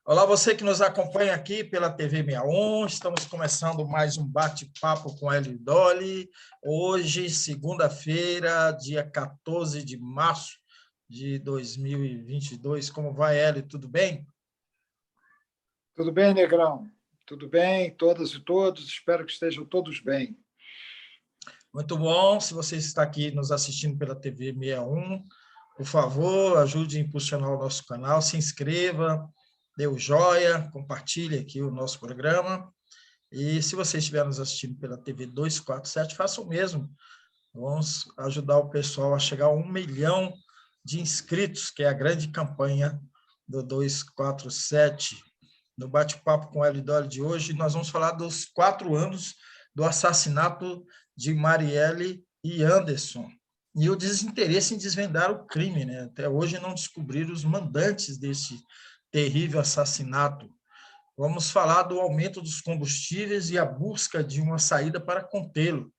Olá, você que nos acompanha aqui pela TV 61. Estamos começando mais um bate-papo com Hélio Dolly. Hoje, segunda-feira, dia 14 de março de 2022. Como vai, Hélio? Tudo bem? Tudo bem, Negrão? Tudo bem, todas e todos? Espero que estejam todos bem. Muito bom. Se você está aqui nos assistindo pela TV 61, por favor, ajude a impulsionar o nosso canal, se inscreva, dê o joia, compartilhe aqui o nosso programa. E se você estiver nos assistindo pela TV 247, faça o mesmo. Vamos ajudar o pessoal a chegar a 1 milhão de inscritos, que é a grande campanha do 247. No bate-papo com o Hélio Dolly de hoje, nós vamos falar dos 4 anos do assassinato de Marielle e Anderson. E o desinteresse em desvendar o crime, né? Até hoje não descobriram os mandantes desse terrível assassinato. Vamos falar do aumento dos combustíveis e a busca de uma saída para contê-lo.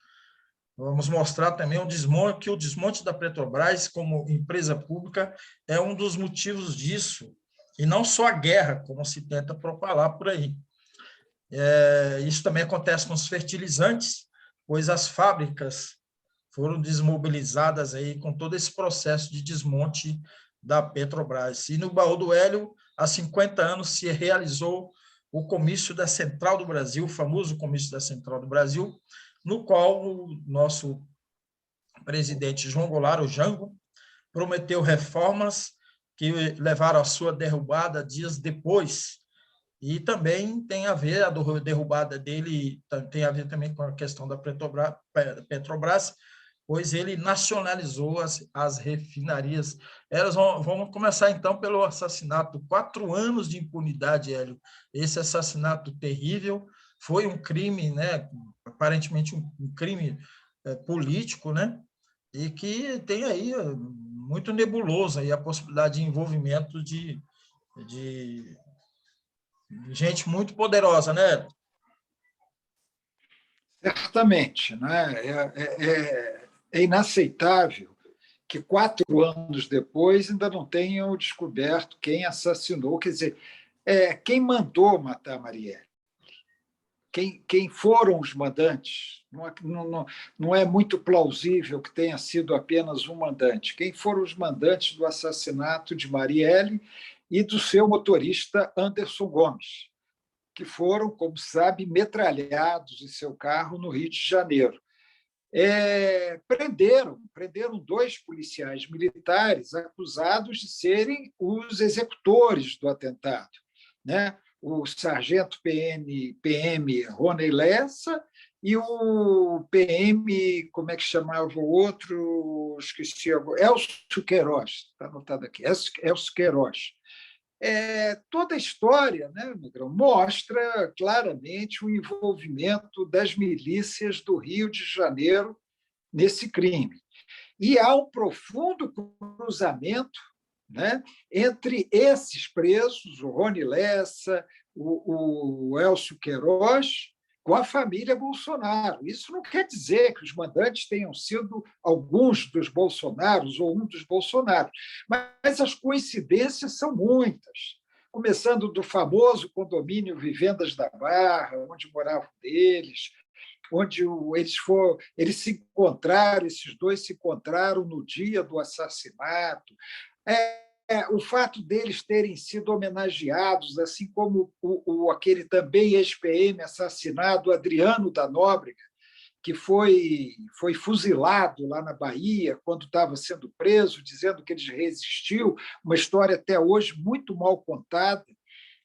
Vamos mostrar também que o desmonte da Petrobras como empresa pública é um dos motivos disso, e não só a guerra, como se tenta propalar por aí. Isso também acontece com os fertilizantes, pois as fábricas foram desmobilizadas aí com todo esse processo de desmonte da Petrobras. E no Baú do Hélio, há 50 anos, se realizou o comício da Central do Brasil, o famoso comício da Central do Brasil, no qual o nosso presidente João Goulart, o Jango, prometeu reformas que levaram à sua derrubada dias depois. E também tem a ver, a derrubada dele tem a ver também com a questão da Petrobras, pois ele nacionalizou as refinarias. Vamos começar, então, pelo assassinato. 4 anos de impunidade, Hélio. Esse assassinato terrível foi um crime, né? Aparentemente um crime político, né? E que tem aí muito nebuloso aí a possibilidade de envolvimento de gente muito poderosa, né? Certamente, né? É inaceitável que 4 anos depois ainda não tenham descoberto quem assassinou. Quer dizer, quem mandou matar Marielle? Quem foram os mandantes? Não é muito plausível que tenha sido apenas um mandante. Quem foram os mandantes do assassinato de Marielle e do seu motorista Anderson Gomes, que foram, como sabe, metralhados em seu carro no Rio de Janeiro? Prenderam 2 policiais militares acusados de serem os executores do atentado, né? O sargento PM Rony Lessa e o PM, como é que chamava o outro? Esqueci agora. Elcio Queiroz, está anotado aqui, Elcio Queiroz. Toda a história, né, Negrão, mostra claramente o envolvimento das milícias do Rio de Janeiro nesse crime. E há um profundo cruzamento, né, entre esses presos, o Rony Lessa, o Elcio Queiroz, com a família Bolsonaro. Isso não quer dizer que os mandantes tenham sido alguns dos Bolsonaros ou um dos Bolsonaros, mas as coincidências são muitas, começando do famoso condomínio Vivendas da Barra, onde moravam eles, onde esses 2 se encontraram no dia do assassinato. O fato deles terem sido homenageados, assim como aquele também ex-PM assassinado, Adriano da Nóbrega, que foi fuzilado lá na Bahia quando estava sendo preso, dizendo que ele resistiu, uma história até hoje muito mal contada,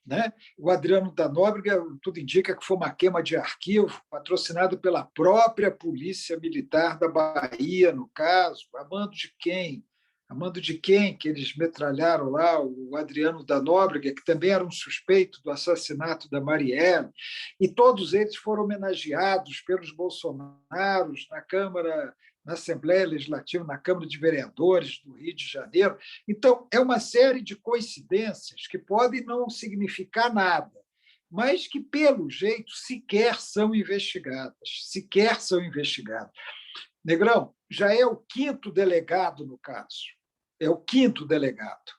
né? O Adriano da Nóbrega, tudo indica que foi uma queima de arquivo, patrocinado pela própria Polícia Militar da Bahia, no caso. A mando de quem? A mando de quem que eles metralharam lá o Adriano da Nóbrega, que também era um suspeito do assassinato da Marielle, e todos eles foram homenageados pelos Bolsonaros na Câmara, na Assembleia Legislativa, na Câmara de Vereadores do Rio de Janeiro. Então, é uma série de coincidências que podem não significar nada, mas que, pelo jeito, sequer são investigadas. Negrão, já é o 5º delegado no caso. É o 5º delegado.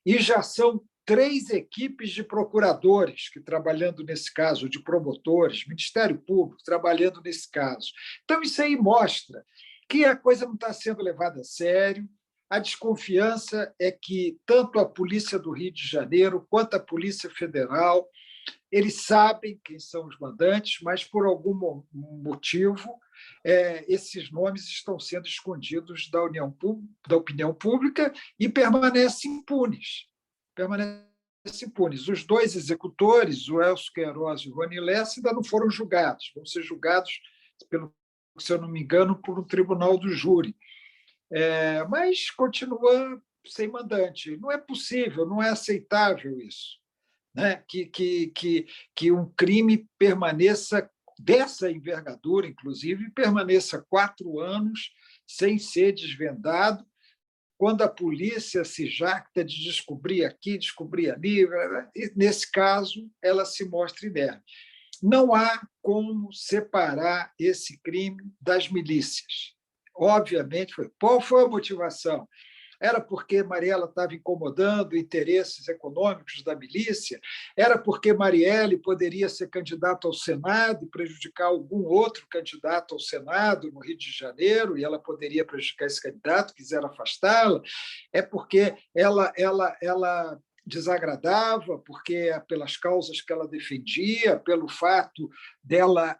E já são 3 equipes de procuradores que trabalhando nesse caso, de promotores, Ministério Público trabalhando nesse caso. Então, isso aí mostra que a coisa não está sendo levada a sério. A desconfiança é que tanto a Polícia do Rio de Janeiro quanto a Polícia Federal, eles sabem quem são os mandantes, mas, por algum motivo, esses nomes estão sendo escondidos da opinião pública e permanecem impunes. Os 2 executores, o Elcio Queiroz e o Rony Lessa, ainda não foram julgados. Vão ser julgados, se eu não me engano, por um tribunal do júri. Mas continua sem mandante. Não é possível, não é aceitável isso, né? Que um crime permaneça dessa envergadura, inclusive, permaneça 4 anos sem ser desvendado, quando a polícia se jacta de descobrir aqui, descobrir ali. Nesse caso, ela se mostra inerte. Não há como separar esse crime das milícias. Obviamente, qual foi a motivação? Era porque Marielle estava incomodando interesses econômicos da milícia? Era porque Marielle poderia ser candidata ao Senado e prejudicar algum outro candidato ao Senado no Rio de Janeiro, e ela poderia prejudicar esse candidato, quiser afastá-la? É porque ela desagradava, porque pelas causas que ela defendia, pelo fato dela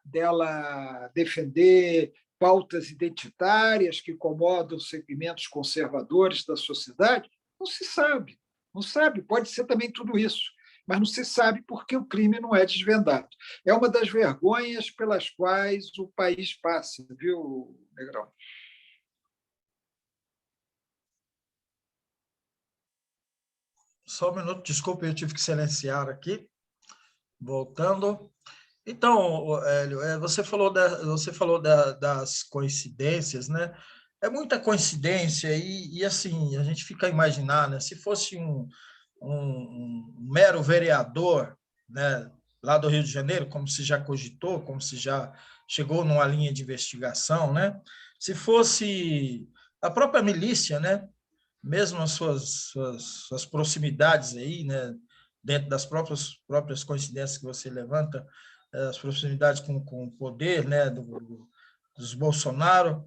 defender pautas identitárias que incomodam segmentos conservadores da sociedade? Não se sabe. Não sabe. Pode ser também tudo isso, mas não se sabe porque o crime não é desvendado. É uma das vergonhas pelas quais o país passa, viu, Negrão? Só um minuto, desculpe, eu tive que silenciar aqui. Voltando. Então, Hélio, você falou das coincidências, né? É muita coincidência e assim, a gente fica a imaginar, né? Se fosse um mero vereador, né, lá do Rio de Janeiro, como se já cogitou, como se já chegou numa linha de investigação, né? Se fosse a própria milícia, né? Mesmo as suas proximidades aí, né? Dentro das próprias coincidências que você levanta, as proximidades com o poder, né? Dos Bolsonaro,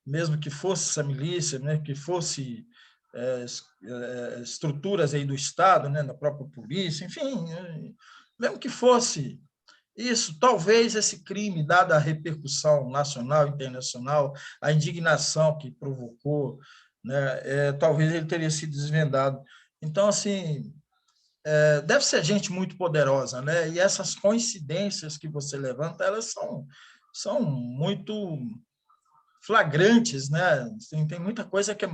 mesmo que fosse essa milícia, né? Que fosse estruturas aí do Estado, né? Da própria polícia, enfim, mesmo que fosse isso, talvez esse crime, dada a repercussão nacional e internacional, a indignação que provocou, né, talvez ele teria sido desvendado. Então, assim, deve ser gente muito poderosa, né? E essas coincidências que você levanta, elas são muito flagrantes, né? Tem muita coisa que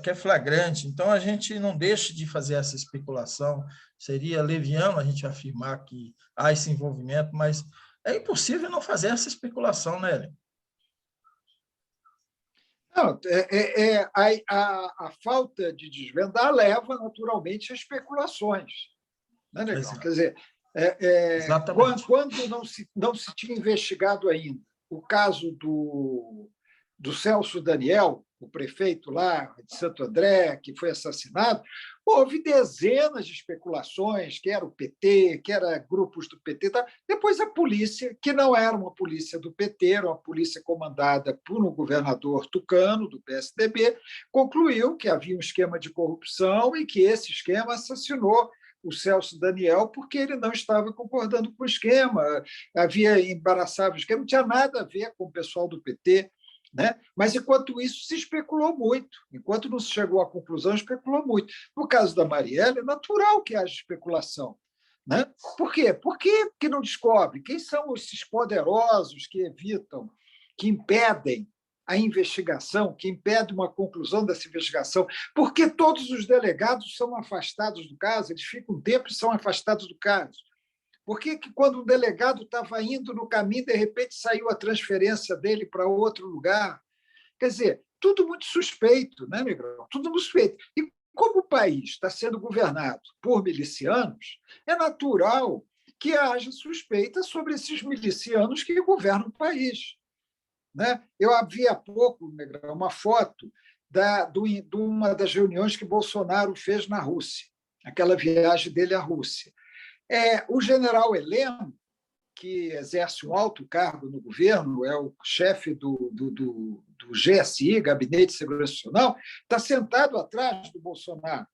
é flagrante. Então, a gente não deixa de fazer essa especulação. Seria leviano a gente afirmar que há esse envolvimento, mas é impossível não fazer essa especulação, né, Hélio? Não, a falta de desvendar leva, naturalmente, a especulações. Né, Negão? Quer dizer, quando não se tinha investigado ainda o caso do Celso Daniel, o prefeito lá de Santo André, que foi assassinado, houve dezenas de especulações, que era o PT, que era grupos do PT. Tá? Depois a polícia, que não era uma polícia do PT, era uma polícia comandada por um governador tucano, do PSDB, concluiu que havia um esquema de corrupção e que esse esquema assassinou o Celso Daniel porque ele não estava concordando com o esquema, havia embaraçado o esquema, não tinha nada a ver com o pessoal do PT. Né? Mas, enquanto isso, se especulou muito. Enquanto não se chegou à conclusão, especulou muito. No caso da Marielle, é natural que haja especulação. Né? Por quê? Por que não descobre? Quem são esses poderosos que evitam, que impedem a investigação, que impedem uma conclusão dessa investigação? Porque todos os delegados são afastados do caso, eles ficam um tempo e são afastados do caso. Por que, quando um delegado estava indo no caminho, de repente saiu a transferência dele para outro lugar? Quer dizer, tudo muito suspeito, né, Negrão? Tudo muito suspeito. E como o país está sendo governado por milicianos, é natural que haja suspeita sobre esses milicianos que governam o país. Né? Eu vi há pouco, Negrão, uma foto de uma das reuniões que Bolsonaro fez na Rússia. aquela viagem dele à Rússia. O general Heleno, que exerce um alto cargo no governo, é o chefe do GSI, Gabinete de Segurança Nacional, está sentado atrás do Bolsonaro.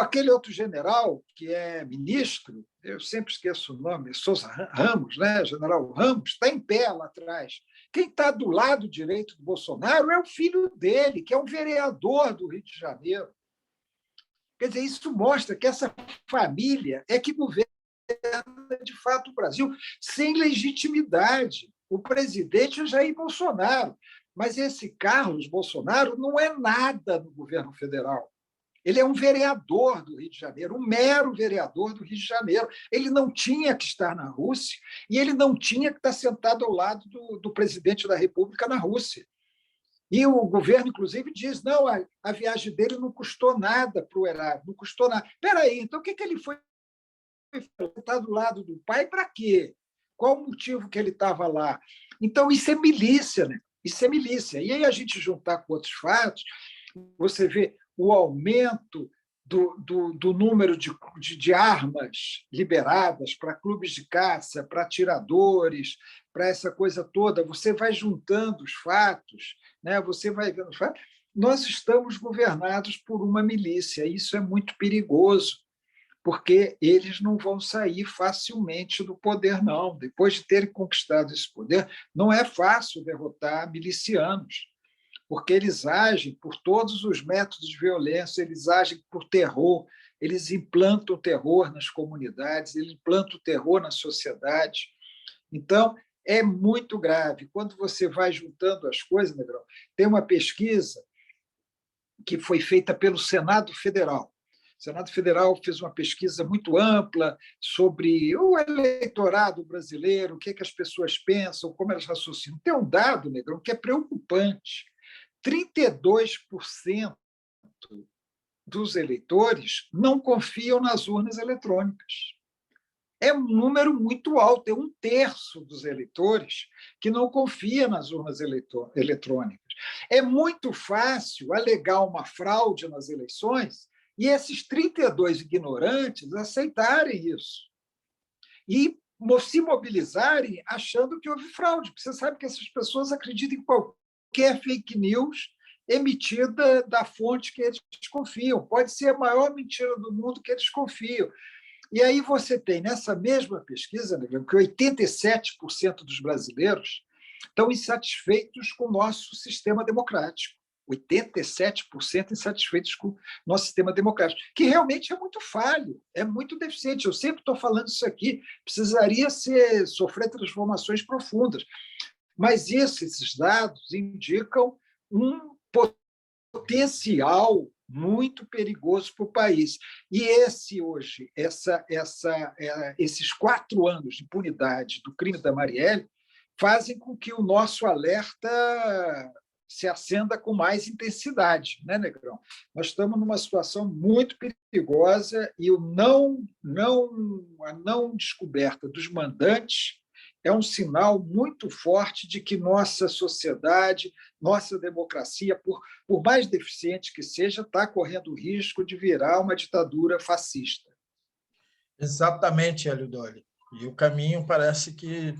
Aquele outro general, que é ministro, eu sempre esqueço o nome, Souza Ramos, né? General Ramos, está em pé lá atrás. Quem está do lado direito do Bolsonaro é o filho dele, que é um vereador do Rio de Janeiro. Quer dizer, isso mostra que essa família é que governa, de fato, o Brasil sem legitimidade. O presidente é Jair Bolsonaro, mas esse Carlos Bolsonaro não é nada no governo federal. Ele é um vereador do Rio de Janeiro, um mero vereador do Rio de Janeiro. Ele não tinha que estar na Rússia e ele não tinha que estar sentado ao lado do presidente da República na Rússia. E o governo, inclusive, diz não, a viagem dele não custou nada para o Herávio, não custou nada. Espera aí, então o que ele foi estar do lado do pai para quê? Qual o motivo que ele estava lá? Então, isso é milícia, né? Isso é milícia. E aí a gente juntar com outros fatos, você vê o aumento do número de armas liberadas para clubes de caça, para atiradores, para essa coisa toda. Você vai juntando os fatos, né? Você vai vendo os fatos. Nós estamos governados por uma milícia. Isso é muito perigoso, porque eles não vão sair facilmente do poder, não. Depois de terem conquistado esse poder, não é fácil derrotar milicianos, porque eles agem por todos os métodos de violência, eles agem por terror, eles implantam o terror nas comunidades, eles implantam o terror na sociedade. Então, é muito grave. Quando você vai juntando as coisas, Negrão, tem uma pesquisa que foi feita pelo Senado Federal. O Senado Federal fez uma pesquisa muito ampla sobre o eleitorado brasileiro, o que as pessoas pensam, como elas raciocinam. Tem um dado, Negrão, que é preocupante. 32% dos eleitores não confiam nas urnas eletrônicas. É um número muito alto, é 1/3 dos eleitores que não confia nas urnas eletrônicas. É muito fácil alegar uma fraude nas eleições e esses 32 ignorantes aceitarem isso e se mobilizarem achando que houve fraude, porque você sabe que essas pessoas acreditam em qualquer fake news emitida da fonte que eles confiam. Pode ser a maior mentira do mundo que eles confiam. E aí você tem, nessa mesma pesquisa, que 87% dos brasileiros estão insatisfeitos com o nosso sistema democrático. 87% insatisfeitos com o nosso sistema democrático, que realmente é muito falho, é muito deficiente. Eu sempre estou falando isso aqui, precisaria sofrer transformações profundas. Mas esses dados indicam um potencial muito perigoso para o país. E esses 4 anos de impunidade do crime da Marielle fazem com que o nosso alerta se acenda com mais intensidade, né, Negrão? Nós estamos numa situação muito perigosa e a não descoberta dos mandantes é um sinal muito forte de que nossa sociedade, nossa democracia, por mais deficiente que seja, está correndo o risco de virar uma ditadura fascista. Exatamente, Hélio Dolly. E o caminho parece que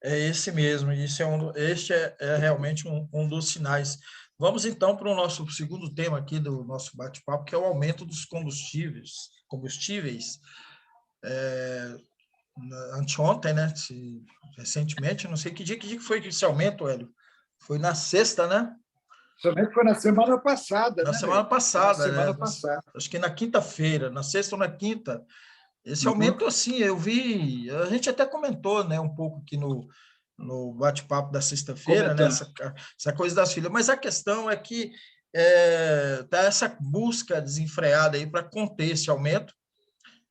é esse mesmo. Este é realmente um dos sinais. Vamos, então, para o nosso segundo tema aqui do nosso bate-papo, que é o aumento dos combustíveis. Anteontem, né? Recentemente, não sei que dia que foi esse aumento, Hélio? Foi na sexta, né? Somente foi na semana passada. Na semana passada, acho que na quinta-feira, na sexta ou na quinta. Esse aumento, assim, eu vi, a gente até comentou, né, um pouco aqui no bate-papo da sexta-feira, né, essa coisa das filas, mas a questão é que tá essa busca desenfreada aí para conter esse aumento,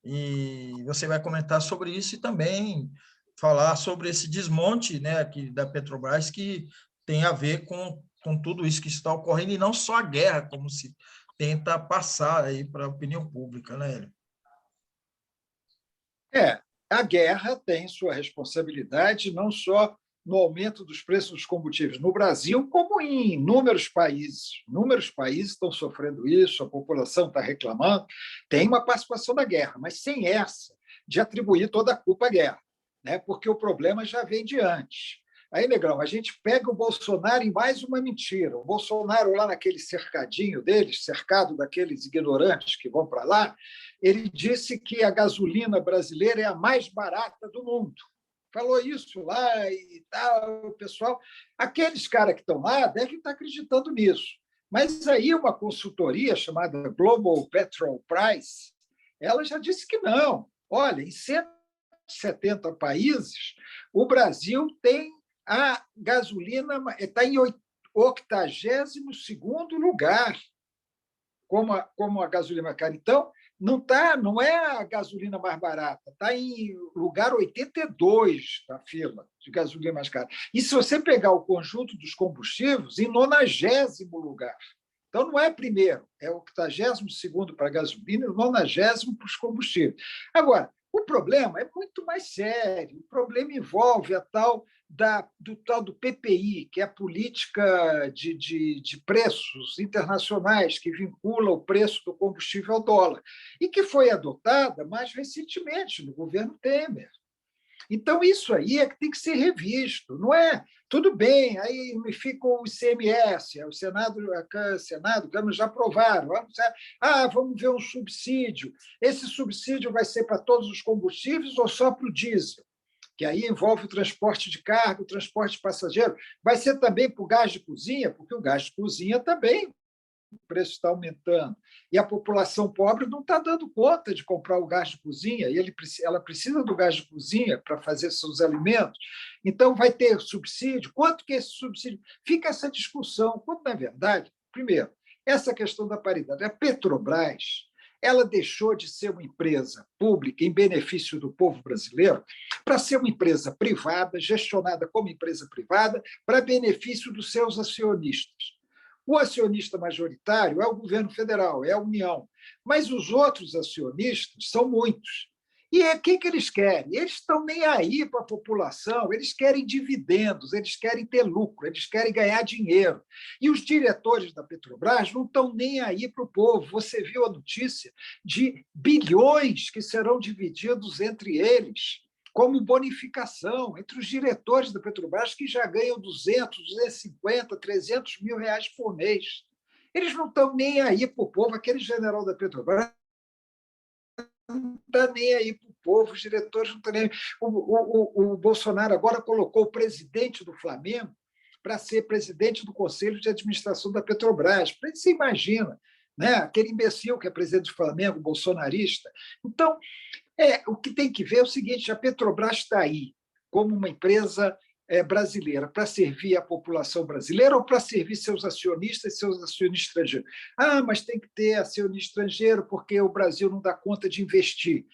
e você vai comentar sobre isso e também falar sobre esse desmonte, né, aqui da Petrobras, que tem a ver com tudo isso que está ocorrendo, e não só a guerra, como se tenta passar aí para a opinião pública, né, Hélio? A guerra tem sua responsabilidade, não só no aumento dos preços dos combustíveis no Brasil, como em inúmeros países. Inúmeros países estão sofrendo isso, a população está reclamando. Tem uma participação da guerra, mas sem essa de atribuir toda a culpa à guerra, né? Porque o problema já vem de antes. Aí, Negrão, a gente pega o Bolsonaro em mais uma mentira. O Bolsonaro, lá naquele cercadinho deles, cercado daqueles ignorantes que vão para lá, ele disse que a gasolina brasileira é a mais barata do mundo. Falou isso lá e tal, o pessoal. Aqueles caras que estão lá devem estar acreditando nisso. Mas aí uma consultoria chamada Global Petrol Price, ela já disse que não. Olha, em 170 países, o Brasil tem a gasolina, está em 82º lugar como a gasolina cara. Então, não é a gasolina mais barata, está em lugar 82 da fila de gasolina mais cara. E se você pegar o conjunto dos combustíveis, em 90º lugar. Então, não é primeiro, é o 82º para a gasolina e o 90º para os combustíveis. Agora, o problema é muito mais sério. O problema envolve a tal do PPI, que é a política de preços internacionais que vincula o preço do combustível ao dólar, e que foi adotada mais recentemente no governo Temer. Então, isso aí é que tem que ser revisto, não é? Tudo bem, aí me fica o ICMS, o Senado, a Câmara já aprovaram. Vamos ver um subsídio. Esse subsídio vai ser para todos os combustíveis ou só para o diesel? Que aí envolve o transporte de carga, o transporte de passageiro. Vai ser também para o gás de cozinha, porque o gás de cozinha também o preço está aumentando. E a população pobre não está dando conta de comprar o gás de cozinha, e ela precisa do gás de cozinha para fazer seus alimentos. Então, vai ter subsídio. Quanto que é esse subsídio? Fica essa discussão, quando, na verdade, primeiro, essa questão da paridade. A Petrobras, ela deixou de ser uma empresa pública em benefício do povo brasileiro para ser uma empresa privada, gestionada como empresa privada, para benefício dos seus acionistas. O acionista majoritário é o governo federal, é a União, mas os outros acionistas são muitos. E o que eles querem? Eles estão nem aí para a população, eles querem dividendos, eles querem ter lucro, eles querem ganhar dinheiro. E os diretores da Petrobras não estão nem aí para o povo. Você viu a notícia de bilhões que serão divididos entre eles, como bonificação entre os diretores da Petrobras, que já ganham 200, 250, 300 mil reais por mês. Eles não estão nem aí para o povo. Aquele general da Petrobras não está nem aí para o povo, os diretores não estão nem aí. O Bolsonaro agora colocou o presidente do Flamengo para ser presidente do Conselho de Administração da Petrobras. Você imagina, né? Aquele imbecil que é presidente do Flamengo, bolsonarista. Então, o que tem que ver é o seguinte: a Petrobras está aí como uma empresa brasileira para servir a população brasileira ou para servir seus acionistas estrangeiros? Mas tem que ter acionista estrangeiro porque o Brasil não dá conta de investir.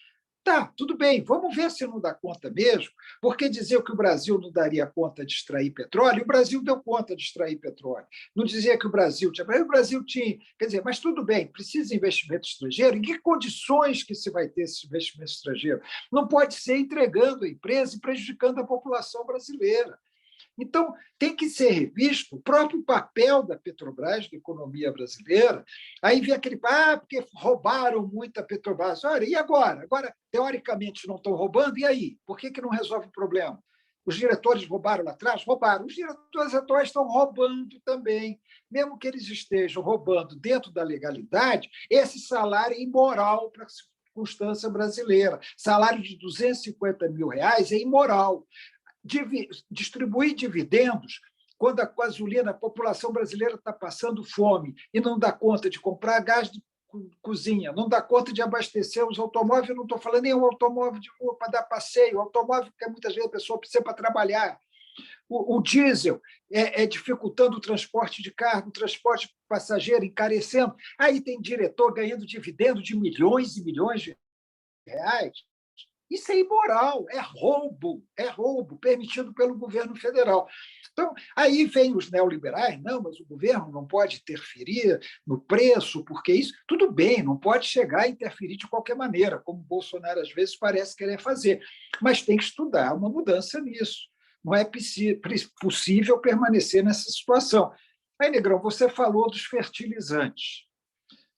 Tá, tudo bem, vamos ver se não dá conta mesmo, porque dizer que o Brasil não daria conta de extrair petróleo, o Brasil deu conta de extrair petróleo. Não dizia que o Brasil tinha. Quer dizer, mas tudo bem, precisa de investimento estrangeiro. Em que condições que se vai ter esse investimento estrangeiro? Não pode ser entregando a empresa e prejudicando a população brasileira. Então, tem que ser revisto o próprio papel da Petrobras na economia brasileira. Aí vem aquele, porque roubaram muito a Petrobras. Olha, e agora? Agora, teoricamente, não estão roubando, e aí? Por que não resolve o problema? Os diretores roubaram lá atrás? Roubaram. Os diretores atuais estão roubando também. Mesmo que eles estejam roubando dentro da legalidade, esse salário é imoral para a circunstância brasileira. Salário de 250 mil reais é imoral. Distribuir dividendos quando a população brasileira está passando fome e não dá conta de comprar gás de cozinha, não dá conta de abastecer os automóveis. Eu não estou falando nem o automóvel de rua para dar passeio, o automóvel que muitas vezes a pessoa precisa para trabalhar. O diesel dificultando o transporte de carga, o transporte passageiro encarecendo. Aí tem diretor ganhando dividendo de milhões e milhões de reais. Isso é imoral, é roubo permitido pelo governo federal. Então, aí vem os neoliberais, não, mas o governo não pode interferir no preço, porque isso, tudo bem, não pode chegar a interferir de qualquer maneira, como o Bolsonaro às vezes parece querer fazer, mas tem que estudar uma mudança nisso. Não é possível permanecer nessa situação. Aí, Negrão, você falou dos fertilizantes.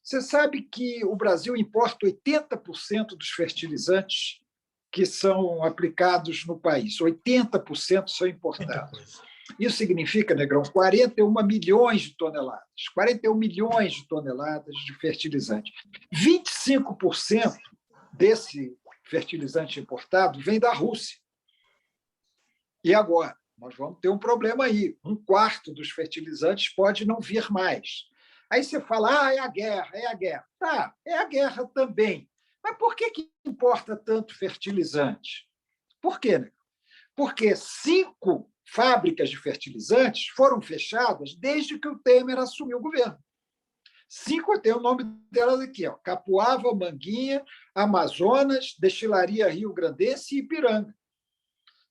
Você sabe que o Brasil importa 80% dos fertilizantes que são aplicados no país. 80% são importados. Isso significa, Negrão, 41 milhões de toneladas. 41 milhões de toneladas de fertilizante. 25% desse fertilizante importado vem da Rússia. E agora? Nós vamos ter um problema aí. 1/4 dos fertilizantes pode não vir mais. Aí você fala, é a guerra, é a guerra. Tá, é a guerra também. Mas por que importa tanto fertilizante? Por quê, né? Porque 5 fábricas de fertilizantes foram fechadas desde que o Temer assumiu o governo. 5, eu tenho o nome delas aqui, ó, Capuava, Manguinha, Amazonas, Destilaria Rio Grandense e Ipiranga.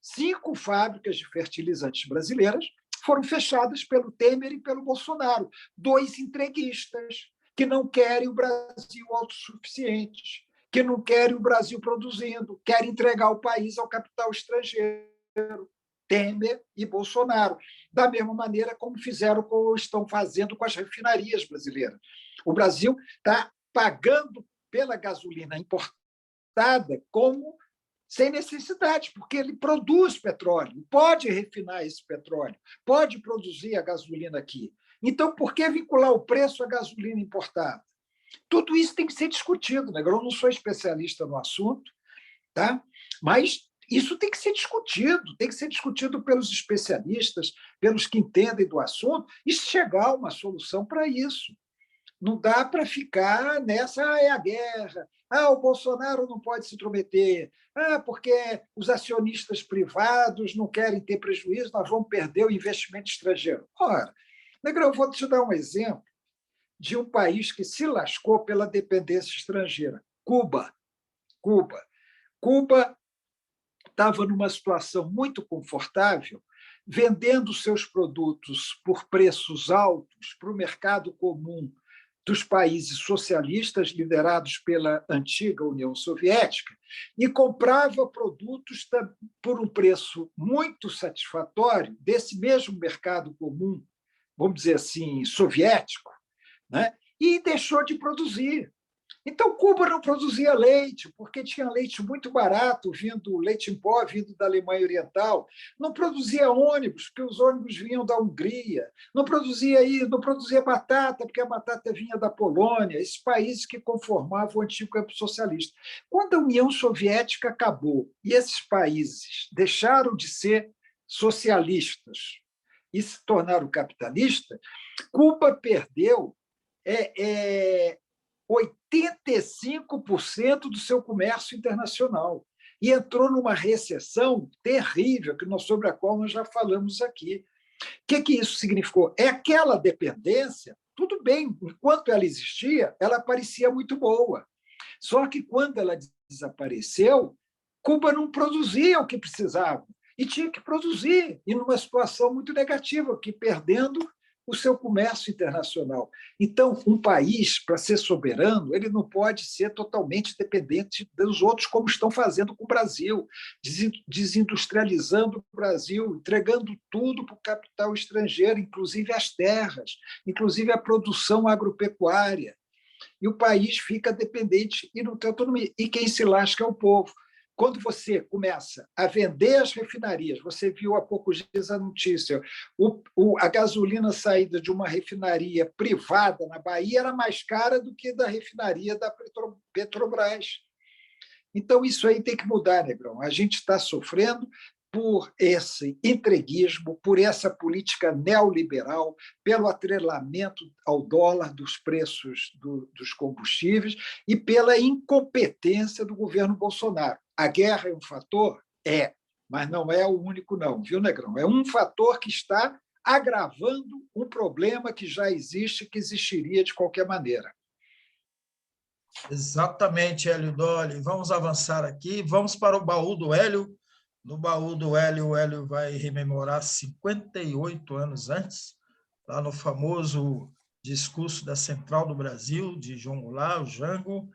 5 fábricas de fertilizantes brasileiras foram fechadas pelo Temer e pelo Bolsonaro. 2 entreguistas que não querem o Brasil autossuficiente, que não querem o Brasil produzindo, querem entregar o país ao capital estrangeiro. Temer e Bolsonaro, da mesma maneira como fizeram ou estão fazendo com as refinarias brasileiras. O Brasil está pagando pela gasolina importada como sem necessidade, porque ele produz petróleo, pode refinar esse petróleo, pode produzir a gasolina aqui. Então, por que vincular o preço à gasolina importada? Tudo isso tem que ser discutido, né? Eu não sou especialista no assunto, tá? Mas isso tem que ser discutido pelos especialistas, pelos que entendem do assunto, e chegar a uma solução para isso. Não dá para ficar nessa, é a guerra, o Bolsonaro não pode se intrometer, porque os acionistas privados não querem ter prejuízo, nós vamos perder o investimento estrangeiro. Ora, Negrão, eu vou te dar um exemplo de um país que se lascou pela dependência estrangeira, Cuba. Cuba estava numa situação muito confortável, vendendo seus produtos por preços altos para o mercado comum dos países socialistas liderados pela antiga União Soviética e comprava produtos por um preço muito satisfatório desse mesmo mercado comum, vamos dizer assim, soviético, né? E deixou de produzir. Então, Cuba não produzia leite, porque tinha leite muito barato, leite em pó vindo da Alemanha Oriental. Não produzia ônibus, porque os ônibus vinham da Hungria. Não produzia batata, porque a batata vinha da Polônia, esses países que conformavam o antigo campo socialista. Quando a União Soviética acabou e esses países deixaram de ser socialistas e se tornaram capitalistas, Cuba perdeu 85% do seu comércio internacional e entrou numa recessão terrível, sobre a qual nós já falamos aqui. O que isso significou? É aquela dependência, tudo bem, enquanto ela existia, ela parecia muito boa. Só que, quando ela desapareceu, Cuba não produzia o que precisava e tinha que produzir, e numa situação muito negativa, que perdendo o seu comércio internacional. Então, um país, para ser soberano, ele não pode ser totalmente dependente dos outros, como estão fazendo com o Brasil, desindustrializando o Brasil, entregando tudo para o capital estrangeiro, inclusive as terras, inclusive a produção agropecuária. E o país fica dependente e não tem autonomia. E quem se lasca é o povo. Quando você começa a vender as refinarias, você viu há poucos dias a notícia, a gasolina saída de uma refinaria privada na Bahia era mais cara do que da refinaria da Petrobras. Então, isso aí tem que mudar, Negrão. A gente está sofrendo por esse entreguismo, por essa política neoliberal, pelo atrelamento ao dólar dos preços dos combustíveis e pela incompetência do governo Bolsonaro. A guerra é um fator? Mas não é o único não, viu, Negrão? É um fator que está agravando um problema que já existe, que existiria de qualquer maneira. Exatamente, Hélio Dolly. Vamos avançar aqui, vamos para o baú do Hélio. No baú do Hélio, o Hélio vai rememorar 58 anos antes, lá no famoso discurso da Central do Brasil, de João Goulart, o Jango,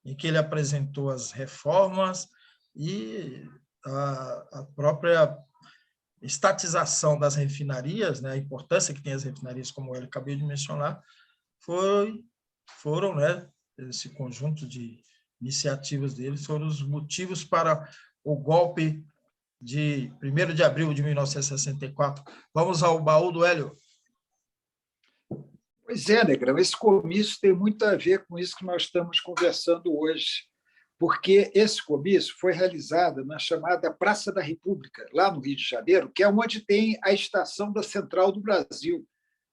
em que ele apresentou as reformas e a própria estatização das refinarias, né, a importância que tem as refinarias, como eu acabei de mencionar, foram, né, esse conjunto de iniciativas deles foram os motivos para o golpe de 1º de abril de 1964. Vamos ao baú do Hélio. Pois é, Negrão, esse comício tem muito a ver com isso que nós estamos conversando hoje, porque esse comício foi realizado na chamada Praça da República, lá no Rio de Janeiro, que é onde tem a estação da Central do Brasil,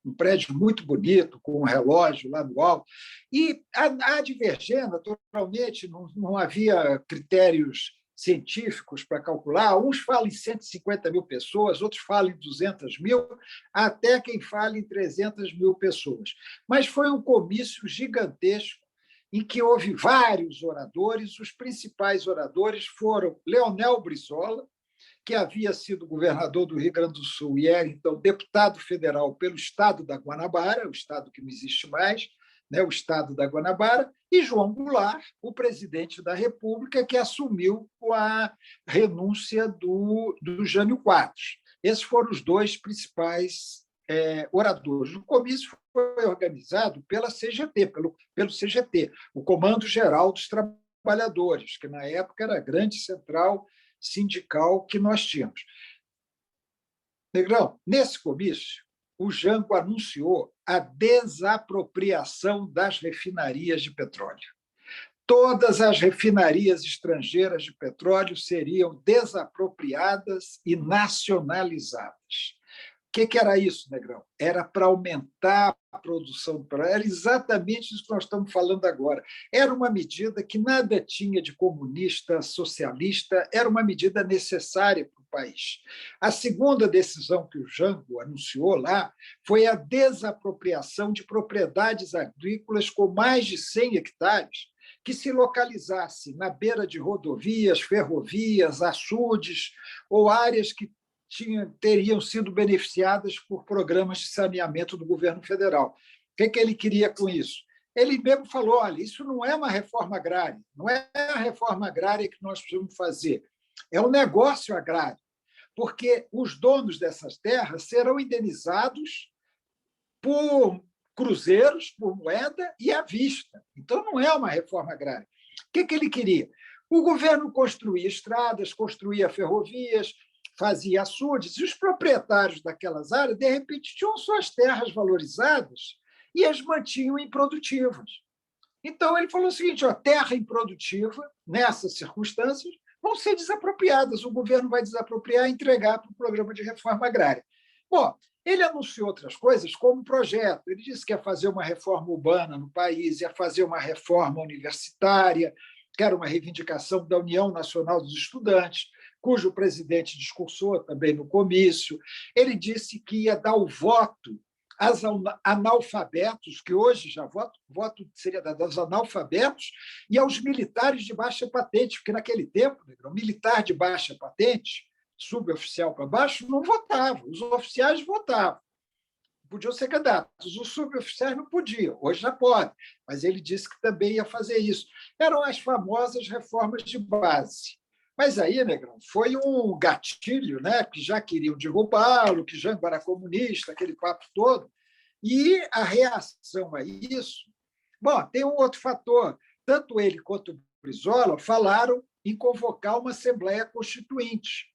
um prédio muito bonito, com um relógio lá no alto. E a divergência, naturalmente, não havia critérios científicos para calcular. Uns falam em 150 mil pessoas, outros falam em 200 mil, até quem fala em 300 mil pessoas. Mas foi um comício gigantesco, em que houve vários oradores. Os principais oradores foram Leonel Brizola, que havia sido governador do Rio Grande do Sul e era, então, deputado federal pelo estado da Guanabara, o estado que não existe mais, né, o estado da Guanabara, e João Goulart, o presidente da República, que assumiu com a renúncia do Jânio Quadros. Esses foram os dois principais oradores. O comício foi organizado pela CGT, pelo CGT, o Comando Geral dos Trabalhadores, que, na época, era a grande central sindical que nós tínhamos. Negrão, nesse comício, o Jango anunciou a desapropriação das refinarias de petróleo. Todas as refinarias estrangeiras de petróleo seriam desapropriadas e nacionalizadas. O que era isso, Negrão? Era para aumentar a produção do petróleo. Era exatamente isso que nós estamos falando agora. Era uma medida que nada tinha de comunista, socialista, era uma medida necessária para o país. A segunda decisão que o Jango anunciou lá foi a desapropriação de propriedades agrícolas com mais de 100 hectares que se localizasse na beira de rodovias, ferrovias, açudes ou áreas que teriam sido beneficiadas por programas de saneamento do governo federal. O que ele queria com isso? Ele mesmo falou, olha, isso não é uma reforma agrária, não é a reforma agrária que nós precisamos fazer, é um negócio agrário, porque os donos dessas terras serão indenizados por cruzeiros, por moeda e à vista. Então, não é uma reforma agrária. O que ele queria? O governo construía estradas, construía ferrovias, fazia açudes, e os proprietários daquelas áreas, de repente, tinham suas terras valorizadas e as mantinham improdutivas. Então, ele falou o seguinte, terra improdutiva, nessas circunstâncias, vão ser desapropriadas, o governo vai desapropriar e entregar para o programa de reforma agrária. Bom, ele anunciou outras coisas como projeto. Ele disse que ia fazer uma reforma urbana no país, ia fazer uma reforma universitária, que era uma reivindicação da União Nacional dos Estudantes, cujo presidente discursou também no comício. Ele disse que ia dar o voto aos analfabetos, que hoje já voto seria dado aos analfabetos, e aos militares de baixa patente, porque naquele tempo, o militar de baixa patente, suboficial para baixo, não votava, os oficiais votavam. Podiam ser candidatos, os suboficiais não podiam, hoje já pode, mas ele disse que também ia fazer isso. Eram as famosas reformas de base. Mas aí, Negrão, foi um gatilho, né, que já queriam derrubá-lo, que Jango era comunista, aquele papo todo, e a reação a isso... Bom, tem um outro fator, tanto ele quanto o Brizola falaram em convocar uma Assembleia Constituinte,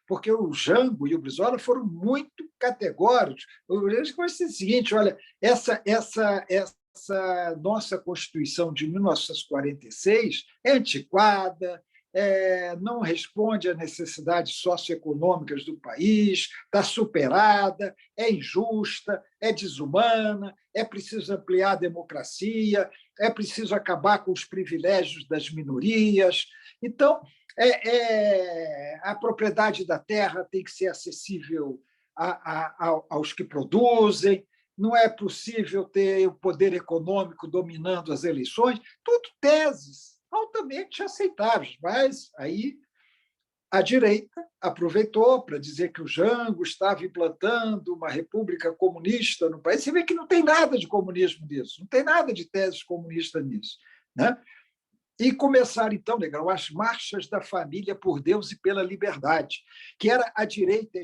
porque o Jango e o Brizola foram muito categóricos. Eles disseram o seguinte, olha, essa nossa Constituição de 1946 é antiquada, não responde às necessidades socioeconômicas do país, está superada, é injusta, é desumana, é preciso ampliar a democracia, é preciso acabar com os privilégios das minorias. Então, a propriedade da terra tem que ser acessível aos que produzem, não é possível ter o poder econômico dominando as eleições, tudo teses altamente aceitáveis, mas aí a direita aproveitou para dizer que o Jango estava implantando uma república comunista no país. Você vê que não tem nada de comunismo nisso, não tem nada de teses comunistas nisso, né? E começaram, então, Negrão, as marchas da família por Deus e pela liberdade, que era a direita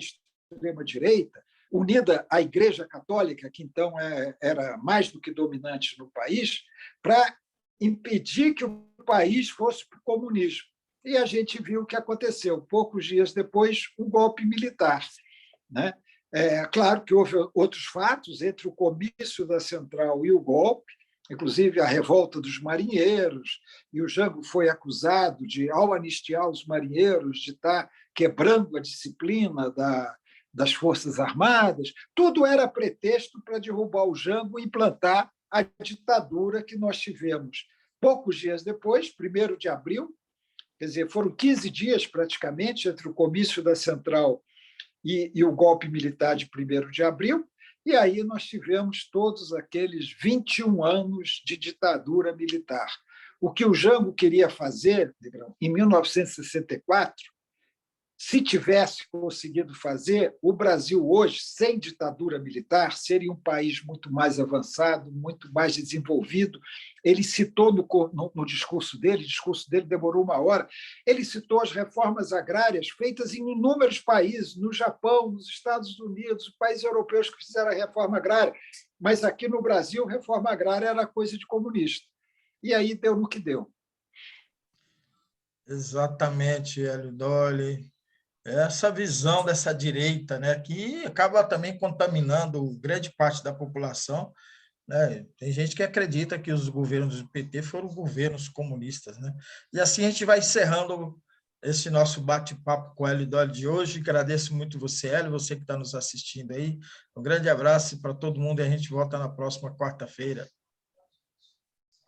extrema-direita, unida à Igreja Católica, que então era mais do que dominante no país, para impedir que o país fosse para o comunismo. E a gente viu o que aconteceu. Poucos dias depois, um golpe militar, né? Claro que houve outros fatos entre o comício da Central e o golpe, inclusive a revolta dos marinheiros, e o Jango foi acusado de, ao anistiar os marinheiros, de estar quebrando a disciplina das Forças Armadas. Tudo era pretexto para derrubar o Jango e implantar a ditadura que nós tivemos poucos dias depois, 1º de abril, quer dizer, foram 15 dias praticamente entre o comício da Central e o golpe militar de 1º de abril, e aí nós tivemos todos aqueles 21 anos de ditadura militar. O que o Jango queria fazer, Negrão, em 1964, se tivesse conseguido fazer, o Brasil hoje, sem ditadura militar, seria um país muito mais avançado, muito mais desenvolvido. Ele citou no discurso dele, o discurso dele demorou 1 hora, ele citou as reformas agrárias feitas em inúmeros países, no Japão, nos Estados Unidos, países europeus que fizeram a reforma agrária, mas aqui no Brasil, reforma agrária era coisa de comunista. E aí deu no que deu. Exatamente, Hélio Dolly. Essa visão dessa direita, né, que acaba também contaminando grande parte da população, né? Tem gente que acredita que os governos do PT foram governos comunistas, né? E assim a gente vai encerrando esse nosso bate-papo com o Hélio Dolly de hoje. Agradeço muito você, Hélio, você que está nos assistindo aí. Um grande abraço para todo mundo e a gente volta na próxima quarta-feira.